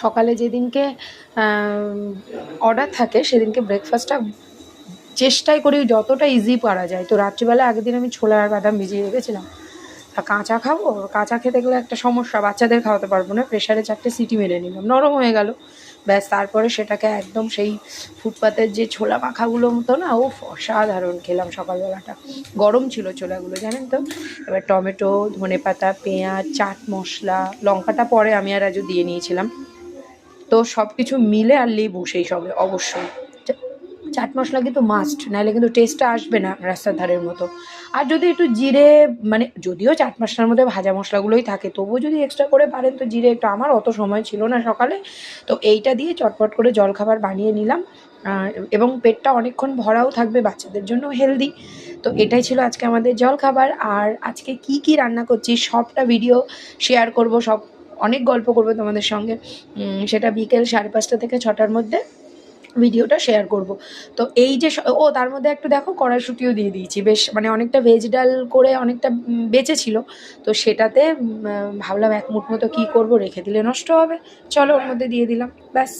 সকালে যেদিনকে অর্ডার থাকে সেদিনকে ব্রেকফাস্টটা চেষ্টাই করি যতটা ইজি পারা যায়। তো রাত্রিবেলা আগের দিন আমি ছোলা আর বাদাম ভিজিয়ে রেখেছিলাম। তা কাঁচা খাবো, কাঁচা খেতে গেলে একটা সমস্যা, বাচ্চাদের খাওয়াতে পারবো না। প্রেশারে 4টে সিটি মেরে নিলাম, নরম হয়ে গেল। ব্যাস, তারপরে সেটাকে একদম সেই ফুটপাতের যে ছোলা মাখাগুলো মতো না, ও অসাধারণ খেলাম সকালবেলাটা। গরম ছিল ছোলাগুলো, জানেন তো। এবার টমেটো, ধনেপাতা, পেঁয়াজ, চাট মশলা, লঙ্কাটা পরে আমি আর রাজু দিয়ে নিয়েছিলাম। তো সব কিছু মিলে, আর লেবু সেই সবে অবশ্যই। চাট মশলা কিন্তু মাস্ট, নাহলে কিন্তু টেস্টটা আসবে না রাস্তার ধারের মতো। আর যদি একটু জিরে, মানে যদিও চাট মশলার মধ্যে ভাজা মশলাগুলোই থাকে, তবুও যদি এক্সট্রা করে পারেন তো জিরে একটু। আমার অত সময় ছিল না সকালে, তো এইটা দিয়ে চটপট করে জলখাবার বানিয়ে নিলাম। এবং পেটটা অনেকক্ষণ ভরাও থাকবে, বাচ্চাদের জন্য হেলদি। তো এটাই ছিল আজকে আমাদের জলখাবার। আর আজকে কি কি রান্না করছি সবটা ভিডিও শেয়ার করব, সব অনেক গল্প করবো তোমাদের সঙ্গে। সেটা বিকেল 5:30 থেকে 6টার মধ্যে ভিডিওটা শেয়ার করব। তো এই যে তার মধ্যে একটু দেখো কড়াইশুঁটিও দিয়ে দিয়েছি, বেশ মানে অনেকটা ভেজ ডাল করে অনেকটা বেঁচে ছিল। তো সেটাতে ভাবলাম এক মুঠ মতো কী করবো, রেখে দিলে নষ্ট হবে, চলো ওর মধ্যে দিয়ে দিলাম, ব্যাস।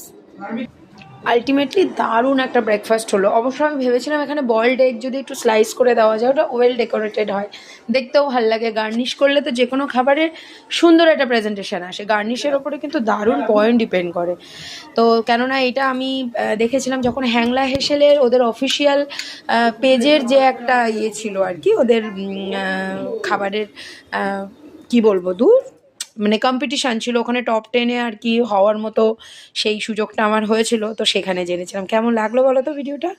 আলটিমেটলি দারুণ একটা ব্রেকফাস্ট হলো। অবশ্য আমি ভেবেছিলাম এখানে বয়েলড এগ যদি একটু স্লাইস করে দেওয়া যায়, ওটা ওয়েল ডেকোরেটেড হয়, দেখতেও ভাল লাগে। গার্নিশ করলে তো যে কোনো খাবারের সুন্দর একটা প্রেজেন্টেশন আসে। গার্নিশের ওপরে কিন্তু দারুণ পয়েন্ট ডিপেন্ড করে। তো কেননা এটা আমি দেখেছিলাম যখন হ্যাংলা হেসেলের ওদের অফিসিয়াল পেজের যে একটা ইয়ে ছিল আর কি, ওদের খাবারের কি বলবো, মানে কম্পিটিশান ছিল ওখানে, টপ 10-এ আর কি হওয়ার মতো সেই সুযোগটা আমার হয়েছিল। তো সেখানে জেনেছিলাম। কেমন লাগলো বলো তো ভিডিওটা?